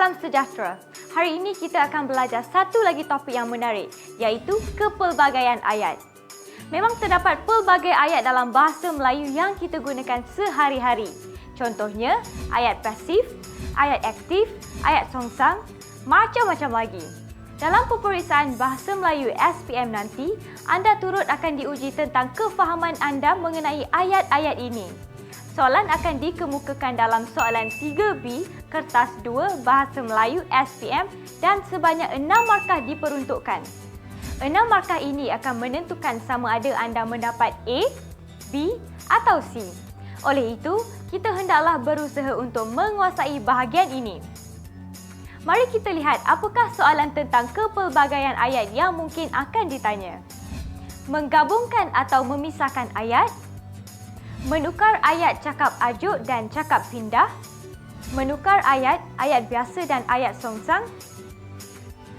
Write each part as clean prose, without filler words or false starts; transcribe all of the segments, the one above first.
Salam sejahtera. Hari ini kita akan belajar satu lagi topik yang menarik, iaitu kepelbagaian ayat. Memang terdapat pelbagai ayat dalam bahasa Melayu yang kita gunakan sehari-hari. Contohnya, ayat pasif, ayat aktif, ayat songsang, macam-macam lagi. Dalam peperiksaan Bahasa Melayu SPM nanti, anda turut akan diuji tentang kefahaman anda mengenai ayat-ayat ini. Soalan akan dikemukakan dalam soalan 3B kertas 2 Bahasa Melayu SPM dan sebanyak 6 markah diperuntukkan. 6 markah ini akan menentukan sama ada anda mendapat A, B atau C. Oleh itu, kita hendaklah berusaha untuk menguasai bahagian ini. Mari kita lihat apakah soalan tentang kepelbagaian ayat yang mungkin akan ditanya. Menggabungkan atau memisahkan ayat, menukar ayat cakap ajuk dan cakap pindah, menukar ayat biasa dan ayat songsang,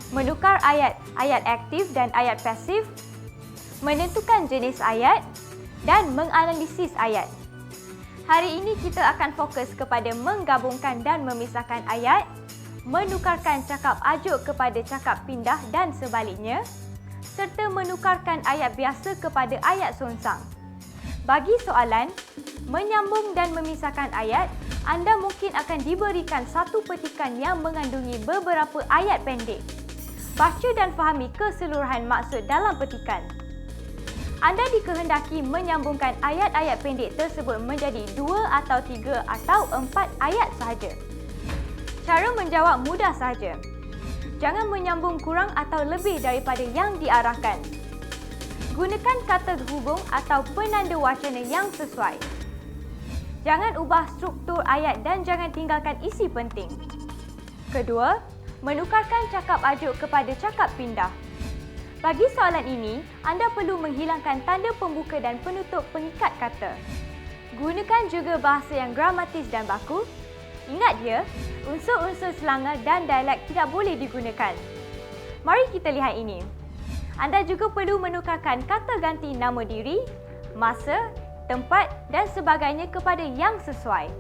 menukar ayat aktif dan ayat pasif, menentukan jenis ayat dan menganalisis ayat. Hari ini kita akan fokus kepada menggabungkan dan memisahkan ayat, menukarkan cakap ajuk kepada cakap pindah dan sebaliknya, serta menukarkan ayat biasa kepada ayat songsang. Bagi soalan, menyambung dan memisahkan ayat, anda mungkin akan diberikan satu petikan yang mengandungi beberapa ayat pendek. Baca dan fahami keseluruhan maksud dalam petikan. Anda dikehendaki menyambungkan ayat-ayat pendek tersebut menjadi 2 atau 3 atau 4 ayat sahaja. Cara menjawab mudah sahaja. Jangan menyambung kurang atau lebih daripada yang diarahkan. Gunakan kata hubung atau penanda wacana yang sesuai. Jangan ubah struktur ayat dan jangan tinggalkan isi penting. Kedua, menukarkan cakap ajuk kepada cakap pindah. Bagi soalan ini, anda perlu menghilangkan tanda pembuka dan penutup pengikat kata. Gunakan juga bahasa yang gramatis dan baku. Ingat ya, unsur-unsur selanga dan dialek tidak boleh digunakan. Mari kita lihat ini. Anda juga perlu menukarkan kata ganti nama diri, masa, tempat dan sebagainya kepada yang sesuai.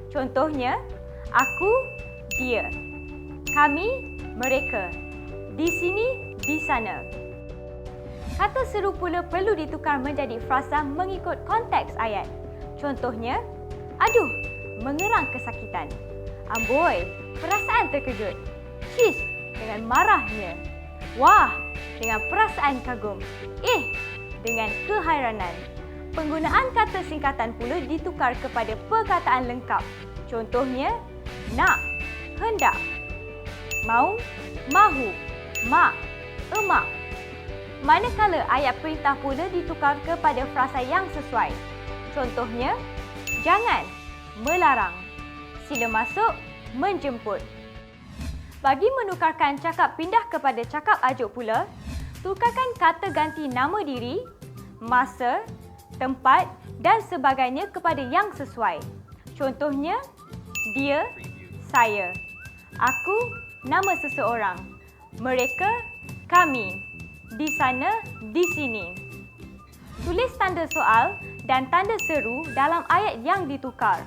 Contohnya, aku, dia. Kami, mereka. Di sini, di sana. Kata seru pula perlu ditukar menjadi frasa mengikut konteks ayat. Contohnya, aduh, mengerang kesakitan. Amboi, perasaan terkejut. Cis, dengan marahnya. Wah, dengan perasaan kagum. Dengan kehairanan. Penggunaan kata singkatan pula ditukar kepada perkataan lengkap. Contohnya, nak, hendak, mau, mahu, mak, emak. Manakala ayat perintah pula ditukar kepada frasa yang sesuai. Contohnya, jangan, melarang, sila masuk, menjemput. Bagi menukarkan cakap pindah kepada cakap ajuk pula, tukarkan kata ganti nama diri, masa, tempat dan sebagainya kepada yang sesuai. Contohnya, dia, saya, aku, nama seseorang, mereka, kami, di sana, di sini. Tulis tanda soal dan tanda seru dalam ayat yang ditukar.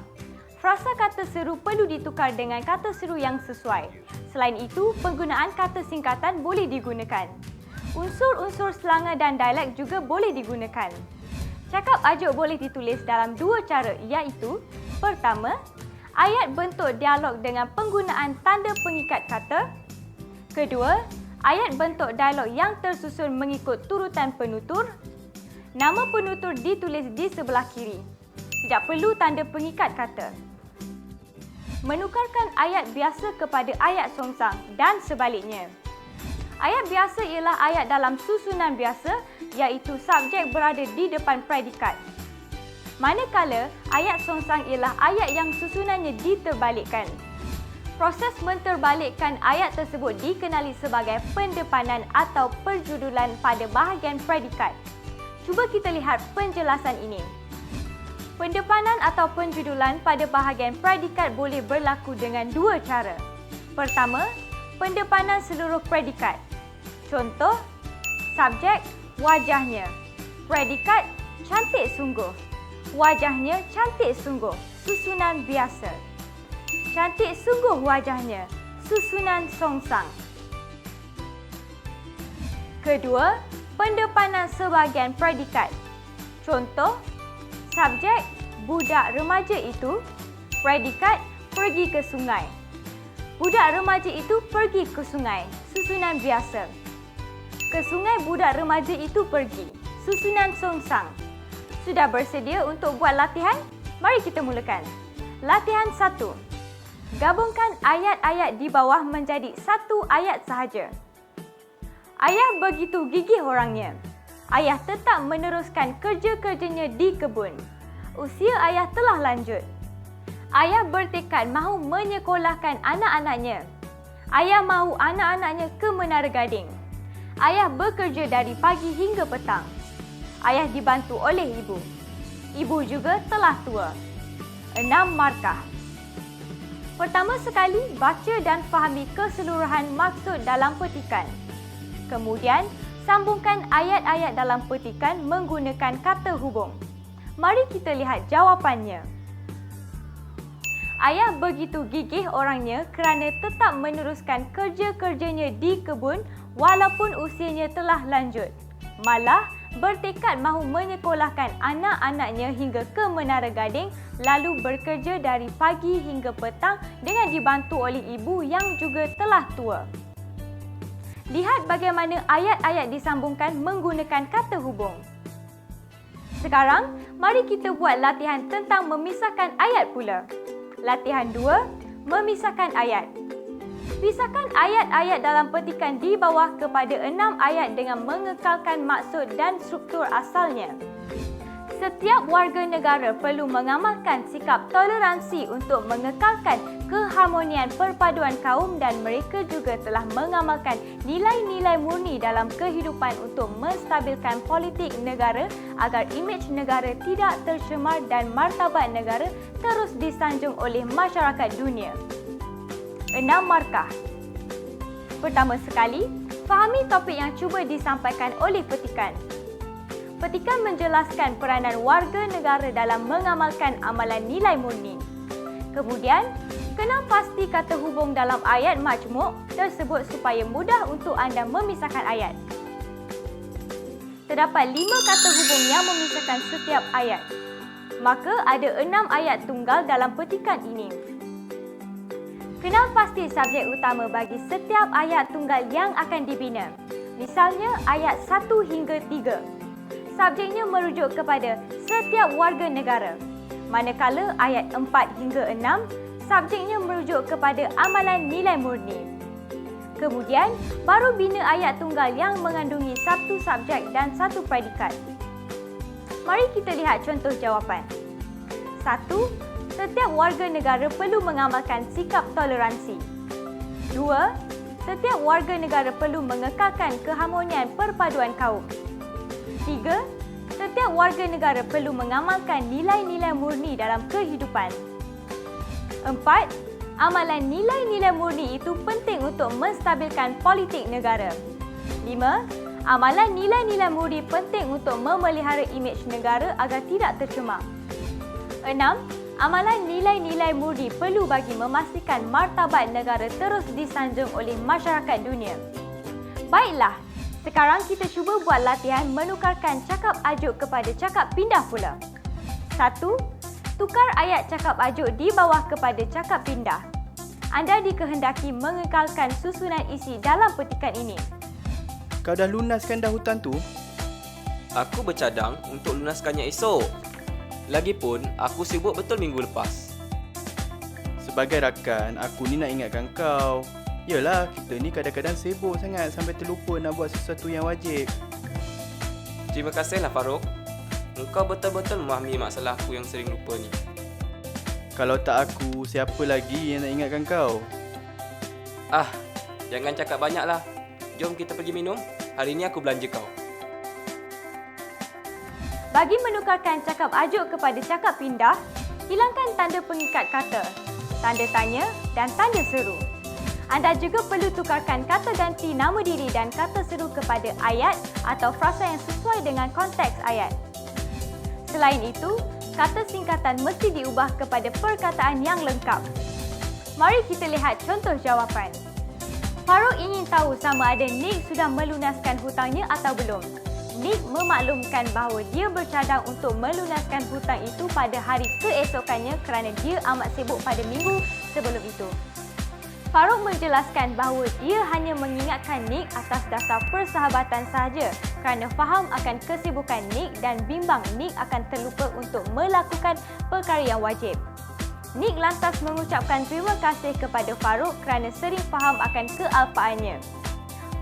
Frasa kata seru perlu ditukar dengan kata seru yang sesuai. Selain itu, penggunaan kata singkatan boleh digunakan. Unsur-unsur selanga dan dialek juga boleh digunakan. Cakap ajuk boleh ditulis dalam 2 cara iaitu, pertama, ayat bentuk dialog dengan penggunaan tanda pengikat kata. Kedua, ayat bentuk dialog yang tersusun mengikut turutan penutur. Nama penutur ditulis di sebelah kiri. Tidak perlu tanda pengikat kata. Menukarkan ayat biasa kepada ayat songsang dan sebaliknya. Ayat biasa ialah ayat dalam susunan biasa iaitu subjek berada di depan predikat. Manakala ayat songsang ialah ayat yang susunannya diterbalikkan. Proses menterbalikkan ayat tersebut dikenali sebagai pendepanan atau perjudulan pada bahagian predikat. Cuba kita lihat penjelasan ini. Pendepanan atau penjudulan pada bahagian predikat boleh berlaku dengan 2 cara. Pertama, pendepanan seluruh predikat. Contoh, subjek, wajahnya. Predikat, cantik sungguh. Wajahnya cantik sungguh. Susunan biasa. Cantik sungguh wajahnya. susunan songsang. Kedua, pendepanan sebahagian predikat. Contoh, subjek budak remaja itu, predikat pergi ke sungai. Budak remaja itu pergi ke sungai, susunan biasa. Ke sungai budak remaja itu pergi, susunan songsang. Sudah bersedia untuk buat latihan? Mari kita mulakan. Latihan 1. Gabungkan ayat-ayat di bawah menjadi satu ayat sahaja. Ayah begitu gigih orangnya. Ayah tetap meneruskan kerja-kerjanya di kebun. Usia ayah telah lanjut. Ayah bertekad mahu menyekolahkan anak-anaknya. Ayah mahu anak-anaknya ke Menara Gading. Ayah bekerja dari pagi hingga petang. Ayah dibantu oleh ibu. Ibu juga telah tua. 6 markah. Pertama sekali, baca dan fahami keseluruhan maksud dalam petikan. Kemudian, sambungkan ayat-ayat dalam petikan menggunakan kata hubung. Mari kita lihat jawapannya. Ayah begitu gigih orangnya kerana tetap meneruskan kerja-kerjanya di kebun walaupun usianya telah lanjut. Malah, bertekad mahu menyekolahkan anak-anaknya hingga ke Menara Gading lalu bekerja dari pagi hingga petang dengan dibantu oleh ibu yang juga telah tua. Lihat bagaimana ayat-ayat disambungkan menggunakan kata hubung. Sekarang, mari kita buat latihan tentang memisahkan ayat pula. Latihan 2, memisahkan ayat. Pisahkan ayat-ayat dalam petikan di bawah kepada 6 ayat dengan mengekalkan maksud dan struktur asalnya. Setiap warga negara perlu mengamalkan sikap toleransi untuk mengekalkan keharmonian perpaduan kaum dan mereka juga telah mengamalkan nilai-nilai murni dalam kehidupan untuk menstabilkan politik negara agar imej negara tidak tercemar dan martabat negara terus disanjung oleh masyarakat dunia. 6 markah. Pertama sekali, fahami topik yang cuba disampaikan oleh petikan. Petikan menjelaskan peranan warga negara dalam mengamalkan amalan nilai murni. Kemudian, kenal pasti kata hubung dalam ayat majmuk tersebut supaya mudah untuk anda memisahkan ayat. Terdapat 5 kata hubung yang memisahkan setiap ayat. Maka ada 6 ayat tunggal dalam petikan ini. Kenal pasti subjek utama bagi setiap ayat tunggal yang akan dibina. Misalnya ayat 1 hingga 3. Subjeknya merujuk kepada setiap warga negara. Manakala ayat 4 hingga 6, subjeknya merujuk kepada amalan nilai murni. Kemudian, baru bina ayat tunggal yang mengandungi satu subjek dan satu predikat. Mari kita lihat contoh jawapan. 1. Setiap warga negara perlu mengamalkan sikap toleransi. 2. Setiap warga negara perlu mengekalkan keharmonian perpaduan kaum. 3. Setiap warga negara perlu mengamalkan nilai-nilai murni dalam kehidupan. 4. Amalan nilai-nilai murni itu penting untuk menstabilkan politik negara. 5. Amalan nilai-nilai murni penting untuk memelihara imej negara agar tidak tercemar. 6. Amalan nilai-nilai murni perlu bagi memastikan martabat negara terus disanjung oleh masyarakat dunia. Baiklah, sekarang kita cuba buat latihan menukarkan cakap ajuk kepada cakap pindah pula. 1. Tukar ayat cakap ajuk di bawah kepada cakap pindah. Anda dikehendaki mengekalkan susunan isi dalam petikan ini. Kau dah lunaskan dah hutan tu? Aku bercadang untuk lunaskannya esok. Lagipun, aku sibuk betul minggu lepas. Sebagai rakan, aku ni nak ingatkan kau. Yalah, kita ni kadang-kadang sibuk sangat sampai terlupa nak buat sesuatu yang wajib. Terima kasihlah Farouk. Engkau betul-betul memahami masalah aku yang sering lupa ni. Kalau tak aku, siapa lagi yang nak ingatkan kau? Jangan cakap banyaklah. Jom kita pergi minum. Hari ni aku belanja kau. Bagi menukarkan cakap ajuk kepada cakap pindah, hilangkan tanda pengikat kata, tanda tanya dan tanda seru. Anda juga perlu tukarkan kata ganti nama diri dan kata seru kepada ayat atau frasa yang sesuai dengan konteks ayat. Selain itu, kata singkatan mesti diubah kepada perkataan yang lengkap. Mari kita lihat contoh jawapan. Farouk ingin tahu sama ada Nick sudah melunaskan hutangnya atau belum. Nick memaklumkan bahawa dia bercadang untuk melunaskan hutang itu pada hari keesokannya kerana dia amat sibuk pada minggu sebelum itu. Farouk menjelaskan bahawa dia hanya mengingatkan Nick atas dasar persahabatan sahaja kerana faham akan kesibukan Nick dan bimbang Nick akan terlupa untuk melakukan perkara yang wajib. Nick lantas mengucapkan terima kasih kepada Farouk kerana sering faham akan kealpaannya.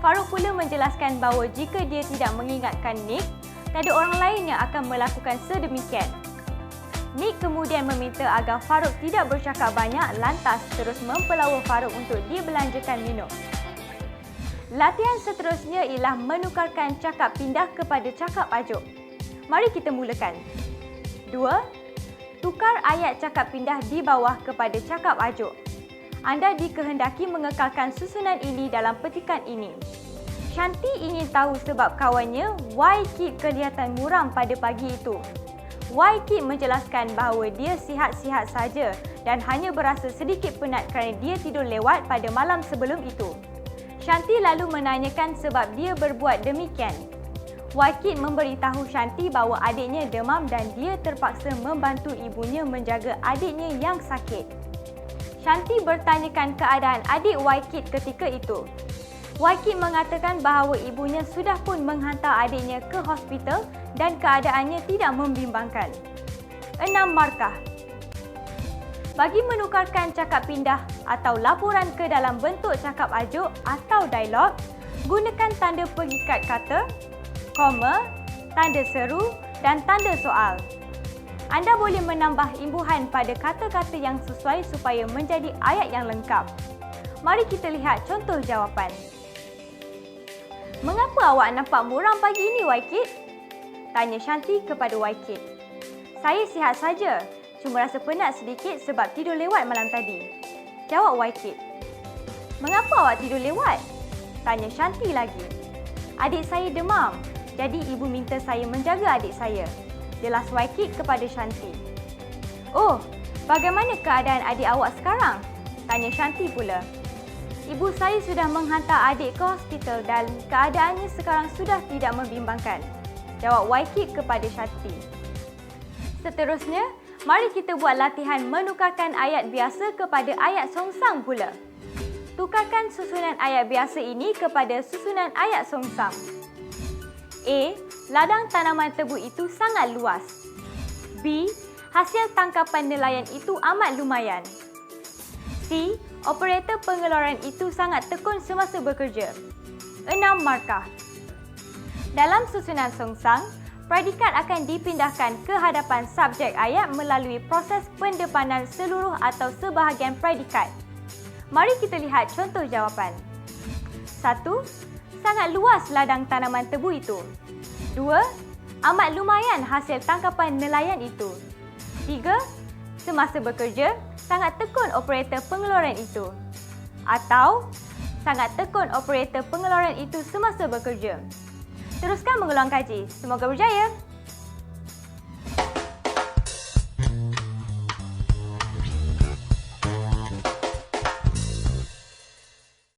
Farouk pula menjelaskan bahawa jika dia tidak mengingatkan Nick, tak ada orang lain yang akan melakukan sedemikian. Nick kemudian meminta agar Farouk tidak bercakap banyak lantas terus mempelawa Farouk untuk dibelanjakan minum. Latihan seterusnya ialah menukarkan cakap pindah kepada cakap ajuk. Mari kita mulakan. 2. Tukar ayat cakap pindah di bawah kepada cakap ajuk. Anda dikehendaki mengekalkan susunan ini dalam petikan ini. Shanti ingin tahu sebab kawannya, why Kit kelihatan muram pada pagi itu. Why Kit menjelaskan bahawa dia sihat-sihat saja dan hanya berasa sedikit penat kerana dia tidur lewat pada malam sebelum itu. Shanti lalu menanyakan sebab dia berbuat demikian. Wakid memberitahu Shanti bahawa adiknya demam dan dia terpaksa membantu ibunya menjaga adiknya yang sakit. Shanti bertanyakan keadaan adik Wakid ketika itu. Wakid mengatakan bahawa ibunya sudah pun menghantar adiknya ke hospital dan keadaannya tidak membimbangkan. 6 markah. Bagi menukarkan cakap pindah atau laporan ke dalam bentuk cakap ajuk atau dialog, gunakan tanda pengikat kata, koma, tanda seru dan tanda soal. Anda boleh menambah imbuhan pada kata-kata yang sesuai supaya menjadi ayat yang lengkap. Mari kita lihat contoh jawapan. Mengapa awak nampak muram pagi ini, Wakid? Tanya Shanti kepada Wakid. Saya sihat saja, cuma rasa penat sedikit sebab tidur lewat malam tadi. Jawab Wakid. Mengapa awak tidur lewat? Tanya Shanti lagi. Adik saya demam. Jadi ibu minta saya menjaga adik saya. Jelas Wakid kepada Shanti. Oh, bagaimana keadaan adik awak sekarang? Tanya Shanti pula. Ibu saya sudah menghantar adik ke hospital dan keadaannya sekarang sudah tidak membimbangkan. Jawab Wakid kepada Shanti. Seterusnya, mari kita buat latihan menukarkan ayat biasa kepada ayat songsang pula. Tukarkan susunan ayat biasa ini kepada susunan ayat songsang. A. Ladang tanaman tebu itu sangat luas. B. Hasil tangkapan nelayan itu amat lumayan. C. Operator pengeluaran itu sangat tekun semasa bekerja. 6 markah. Dalam susunan songsang, predikat akan dipindahkan ke hadapan subjek ayat melalui proses pendepanan seluruh atau sebahagian predikat. Mari kita lihat contoh jawapan. 1. Sangat luas ladang tanaman tebu itu. 2. Amat lumayan hasil tangkapan nelayan itu. 3. Semasa bekerja, sangat tekun operator pengeluaran itu. Atau, sangat tekun operator pengeluaran itu semasa bekerja. Teruskan mengulang kaji. Semoga berjaya!